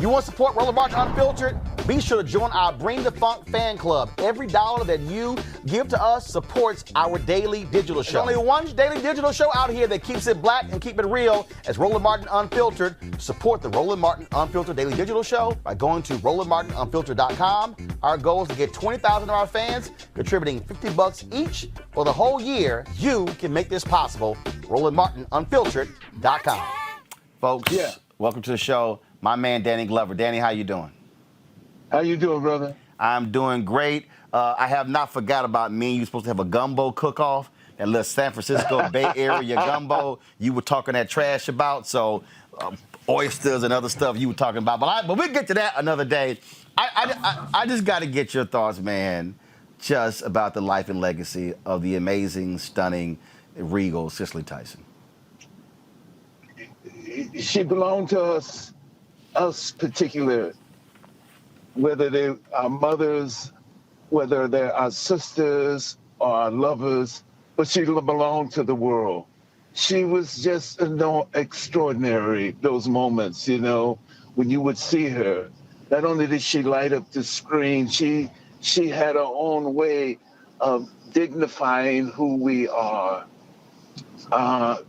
You want to support Roland Martin Unfiltered? Be sure to join our Bring the Funk fan club. Every dollar that you give to us supports our daily digital show. There's only one daily digital show out here that keeps it black and keep it real as Roland Martin Unfiltered. Support the Roland Martin Unfiltered daily digital show by going to RolandMartinUnfiltered.com. Our goal is to get 20,000 of our fans contributing $50 each for the whole year. You can make this possible. RolandMartinUnfiltered.com. Folks, welcome to the show. My man, Danny Glover. Danny, how you doing? How you doing, brother? I'm doing great. I have not forgot about me. You were supposed to have a gumbo cook-off, that little San Francisco Bay Area gumbo you were talking that trash about. So oysters and other stuff you were talking about. But we'll get to that another day. I just got to get your thoughts, man, just about the life and legacy of the amazing, stunning, regal Cicely Tyson. She belonged to us particular, whether they're our mothers, whether they're our sisters or our lovers, but she belonged to the world. She was just extraordinary, those moments, you know, when you would see her. Not only did she light up the screen, she had her own way of dignifying who we are. I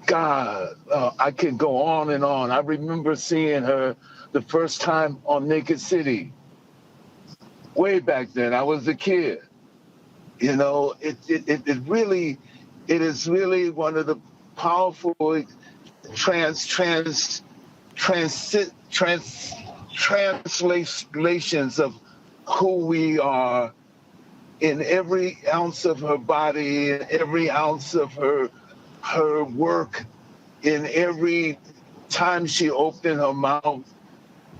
could go on and on. I remember seeing her the first time on Naked City. Way back then, I was a kid. You know, it is really one of the powerful translations of who we are in every ounce of her body, in every ounce of her work, in every time she opened her mouth.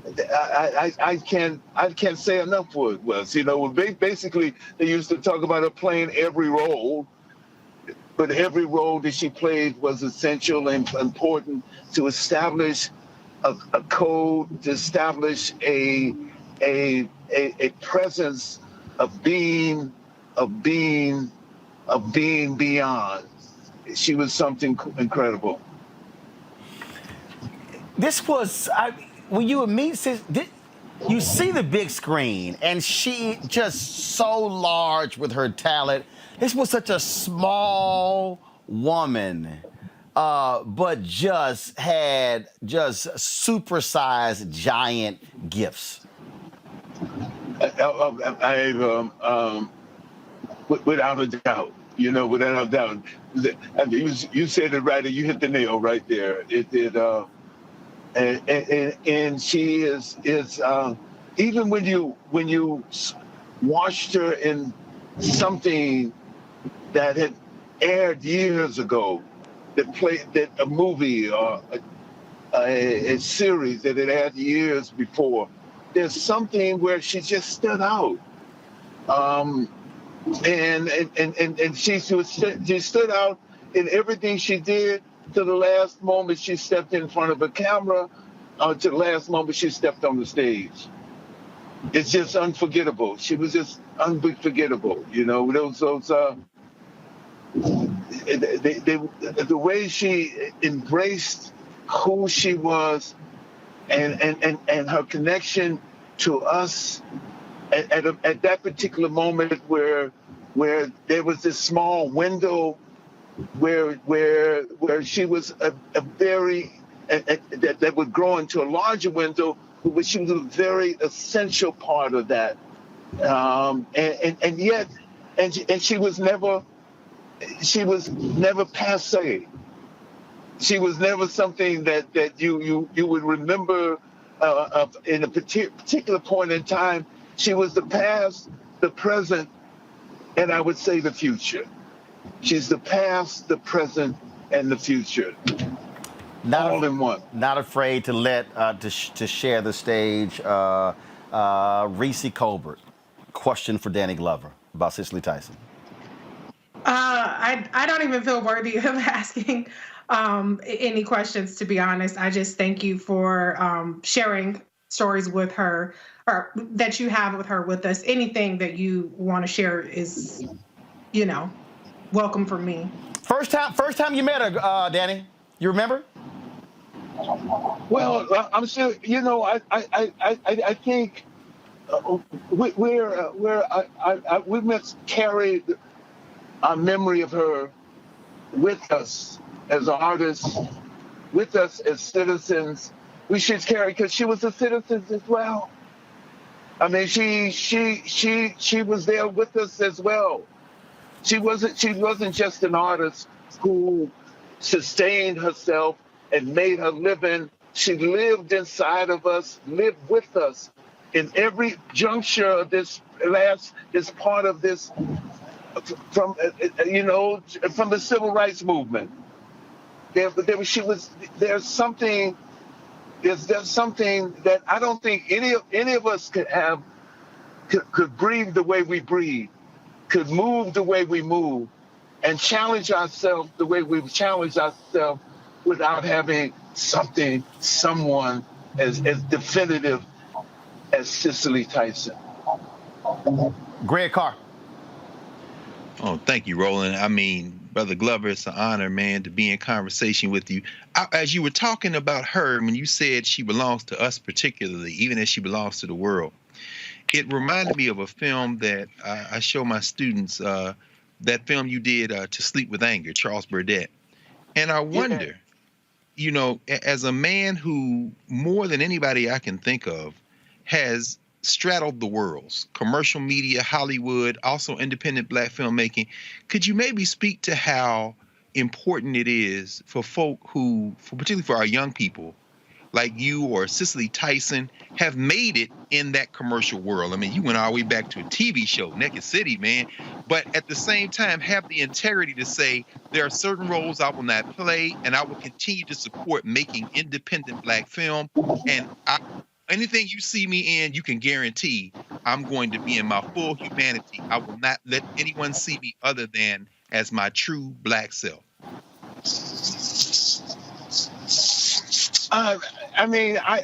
I can't say enough what it was. You know, basically they used to talk about her playing every role, but every role that she played was essential and important to establish a code, to establish a presence of being beyond. She was something incredible. This was, when you would meet, you see the big screen, and she just so large with her talent. This was such a small woman, but just had supersized giant gifts. Without a doubt. You know, without a doubt. I mean, you said it right, and you hit the nail right there. And she is even when you watched her in something that had aired years ago, that a movie or a series that had aired years before, there's something where she just stood out. And she stood out in everything she did to the last moment she stepped in front of a camera, to the last moment she stepped on the stage. It's just unforgettable. She was just unforgettable. You know, the way she embraced who she was and her connection to us at that particular moment where there was this small window where she was a very that would grow into a larger window, but she was a very essential part of that, and yet she was never passé. She was never something that you would remember in a particular point in time. She was the past, the present, and I would say the future. She's the past, the present, and the future, all in one. Not afraid to to share the stage. Reese Colbert, question for Danny Glover about Cicely Tyson. I don't even feel worthy of asking any questions, to be honest. I just thank you for sharing stories with her, or that you have with her with us. Anything that you want to share is, welcome from me. First time you met her, Danny, you remember? Well, I'm sure. You know, I think we must carry our memory of her with us as artists, with us as citizens. We should carry, because she was a citizen as well. I mean, she was there with us as well. She wasn't just an artist who sustained herself and made her living. She lived inside of us, lived with us in every juncture of this part of this, from from the civil rights movement. There's something that I don't think any of us could breathe the way we breathe, could move the way we move, and challenge ourselves the way we've challenged ourselves without having someone as definitive as Cicely Tyson. Greg Carr. Oh, thank you, Roland. I mean, Brother Glover, it's an honor, man, to be in conversation with you. As you were talking about her, when you said she belongs to us particularly, even as she belongs to the world, it reminded me of a film that I show my students, that film you did, To Sleep with Anger, Charles Burdett. And I wonder, as a man who, more than anybody I can think of, has straddled the worlds, commercial media, Hollywood, also independent Black filmmaking, could you maybe speak to how important it is for folk who, particularly for our young people, like you or Cicely Tyson, have made it in that commercial world? I mean, you went all the way back to a TV show, Naked City, man, but at the same time have the integrity to say there are certain roles I will not play, and I will continue to support making independent Black film. And anything you see me in, you can guarantee I'm going to be in my full humanity. I will not let anyone see me other than as my true Black self. I mean, I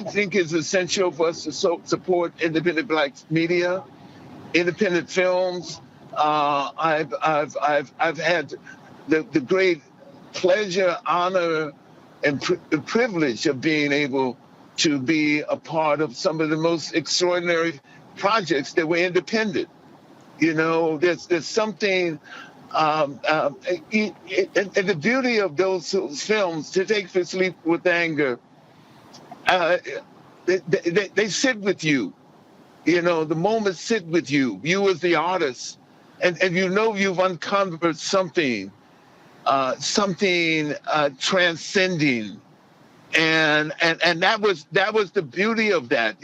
think it's essential for us to support independent Black media, independent films. I've had the great pleasure, honor, and privilege of being able to be a part of some of the most extraordinary projects that were independent. There's something. And the beauty of those films, to take To Sleep with Anger, they sit with you. The moments sit with you as the artist, and you've uncovered something transcending. And that was the beauty of that.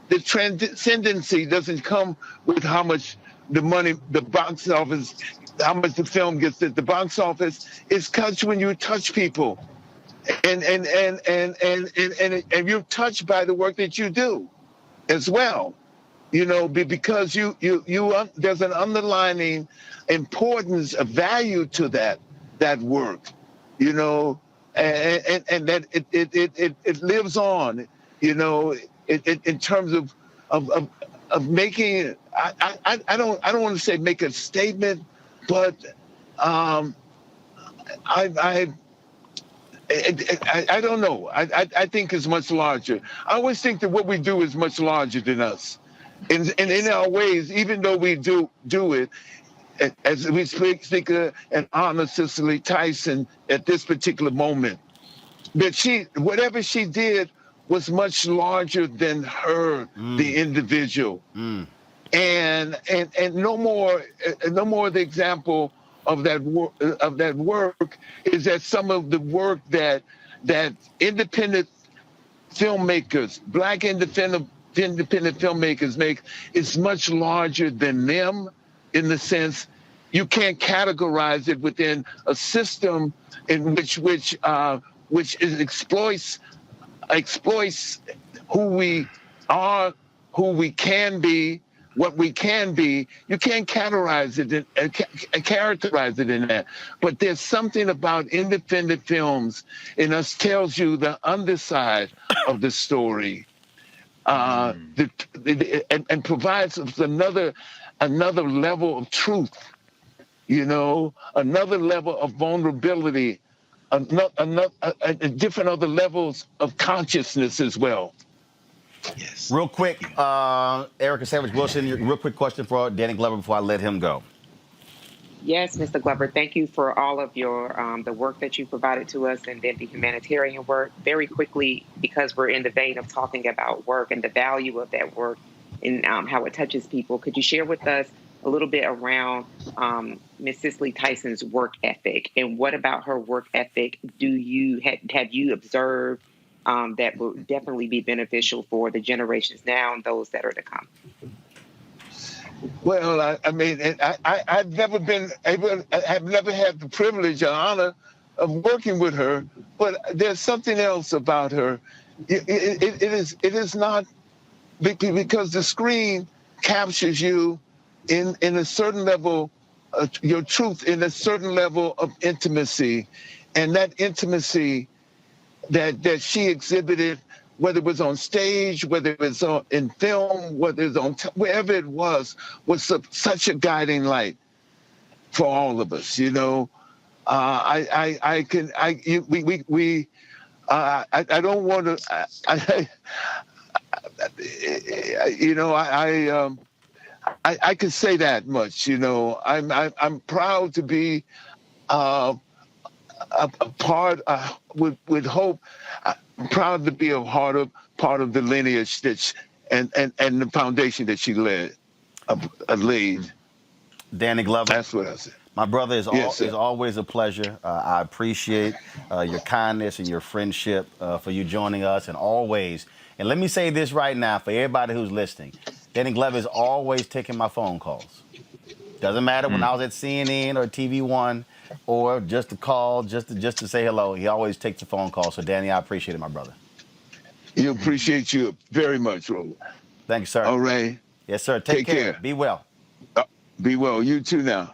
The transcendency doesn't come with how much the money, the box office, how much the film gets at the box office. It's touched when you touch people, and you're touched by the work that you do, as well. Because you there's an underlying importance, a value to that work, and that it lives on, in terms of making. I don't want to say make a statement, but I don't know. I think it's much larger. I always think that what we do is much larger than us, and in our ways, even though we do it. As we speak and honor Cicely Tyson at this particular moment, that whatever she did was much larger than her, the individual, and no more the example of that work is that some of the work that independent filmmakers, Black independent filmmakers make is much larger than them. In the sense, you can't categorize it within a system in which exploits who we are, who we can be, what we can be. You can't characterize it in that. But there's something about independent films in us tells you the underside of the story, and provides us another level of truth another level of vulnerability, different other levels of consciousness as well. Yes. Real quick, Erica Savage Wilson, your real quick question for Danny Glover before I let him go. Yes, Mr. Glover, thank you for all of your the work that you provided to us, and then the humanitarian work. Very quickly, because we're in the vein of talking about work and the value of that work and how it touches people, could you share with us a little bit around Miss Cicely Tyson's work ethic, and what about her work ethic have you observed that will definitely be beneficial for the generations now and those that are to come? Well, I've never been able, I've never had the privilege or honor of working with her, but there's something else about her. It is not, because the screen captures you in a certain level, your truth in a certain level of intimacy, and that intimacy that she exhibited, whether it was on stage, whether it was in film, whether it was on wherever it was such a guiding light for all of us. I don't want to. I can say that much. I'm proud to be a part. With hope. I'm proud to be part of the lineage and the foundation that she laid. Danny Glover. That's what I said. My brother, is always a pleasure. I appreciate your kindness and your friendship for you joining us, and always. And let me say this right now for everybody who's listening. Danny Glover is always taking my phone calls. Doesn't matter when I was at CNN or TV One, or just to call, just to say hello. He always takes the phone call. So, Danny, I appreciate it, my brother. You appreciate you very much, Roland. Thank you, sir. All right. Yes, sir. Take care. Be well. Be well. You too now.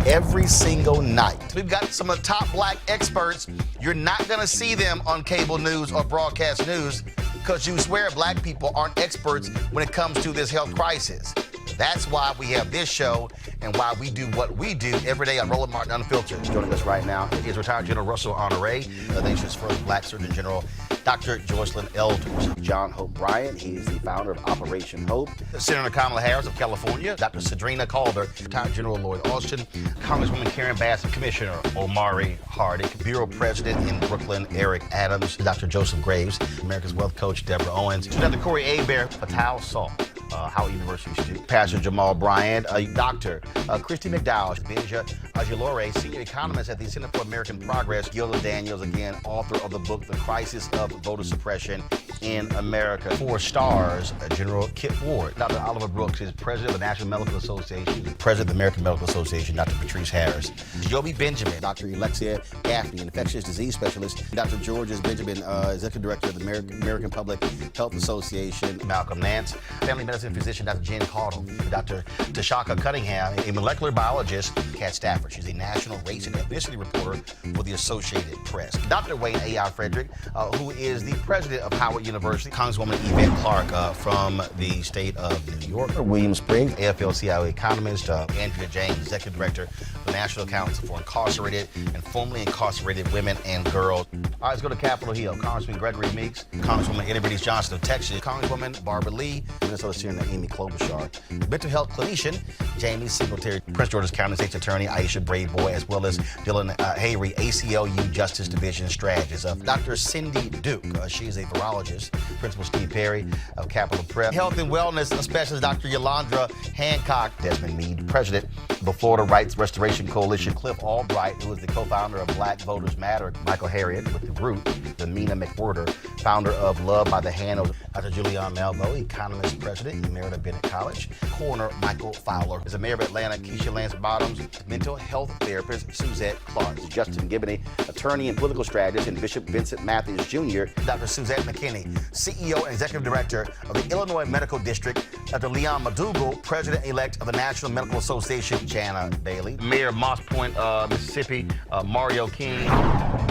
Every single night, we've got some of the top black experts. You're not going to see them on cable news or broadcast news because you swear black people aren't experts when it comes to this health crisis. That's why we have this show and why we do what we do every day on Roland Martin Unfiltered. Joining us right now is retired General Russell Honore, the nation's first black Surgeon General, Dr. Joycelyn Elders. John Hope Bryant, he is the founder of Operation Hope. Senator Kamala Harris of California, Dr. Cedrina Calder, retired General Lloyd Austin, Congresswoman Karen Bass, Commissioner Omari Hardick, Bureau President in Brooklyn, Eric Adams, Dr. Joseph Graves, America's Wealth Coach, Deborah Owens, Dr. Corey Abear, Patel Saul, Howard University student, Pastor Jamal Bryant, Dr. Christy McDowell, Benja Ajilore, senior economist at the Center for American Progress, Gilda Daniels, again, author of the book, The Crisis of Voter Suppression in America. 4 stars, General Kip Ward. Dr. Oliver Brooks is president of the National Medical Association, president of the American Medical Association, Dr. Patrice Harris. Joby Benjamin, Dr. Alexia Gaffney, infectious disease specialist, Dr. Georges Benjamin, executive director of the American Public Health Association, Malcolm Nance, family medicine physician, Dr. Jen Caudle, Dr. Tashaka Cunningham, a molecular biologist, Kat Stafford. She's a national race and ethnicity reporter for the Associated Press. Dr. Wayne A.R. Frederick, who is the president of Howard University, Congresswoman Yvette Clarke from the state of New York, William Spriggs, AFL-CIO economist, Andrea James, executive director of the National Council for Incarcerated and Formerly Incarcerated Women and Girls. All right, let's go to Capitol Hill. Congressman Gregory Meeks, Congresswoman Eddie British Johnson of Texas, Congresswoman Barbara Lee, Minnesota Senator Amy Klobuchar, mental health clinician Jamie Singletary, Prince George's County State's Attorney Aisha Braveboy, as well as Dylan Hayrie, ACLU Justice Division strategist. Dr. Cindy Duke, she is a virologist. Principal Steve Perry of Capitol Prep. Health and wellness specialist Dr. Yolanda Hancock. Desmond Meade, president of the Florida Rights Restoration Coalition. Cliff Albright, who is the co-founder of Black Voters Matter. Michael Harriet with the Root. Domina McWhorter, founder of Love by the Hand. Dr. Julianne Malveaux, economist, president, Emerita Bennett College. Coroner Michael Fowler is a mayor of Atlanta. Keisha Lance Bottoms, mental health therapist Suzette Clark. Justin Gibney, attorney and political strategist, and Bishop Vincent Matthews Jr. Dr. Suzette McKinney, CEO and executive director of the Illinois Medical District. Dr. Leon McDougall, president-elect of the National Medical Association. Jana Bailey, mayor of Moss Point, Mississippi, Mario King.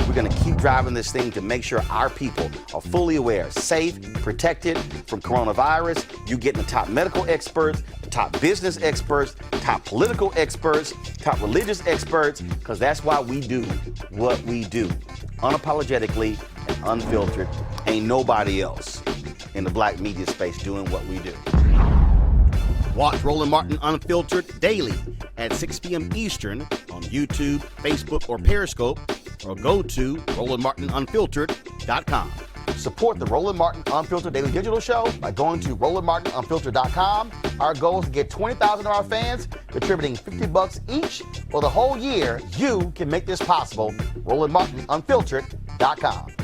We're going to keep driving this thing to make sure our people are fully aware, safe, protected from coronavirus. You're getting the top medical experts, the top business experts, top political experts, top religious experts, because that's why we do what we do. Unapologetically and unfiltered. Ain't nobody else in the black media space doing what we do. Watch Roland Martin Unfiltered daily at 6 p.m. Eastern on YouTube, Facebook, or Periscope, or go to RolandMartinUnfiltered.com. Support the Roland Martin Unfiltered Daily Digital Show by going to RolandMartinUnfiltered.com. Our goal is to get 20,000 of our fans contributing $50 each for the whole year. You can make this possible. RolandMartinUnfiltered.com.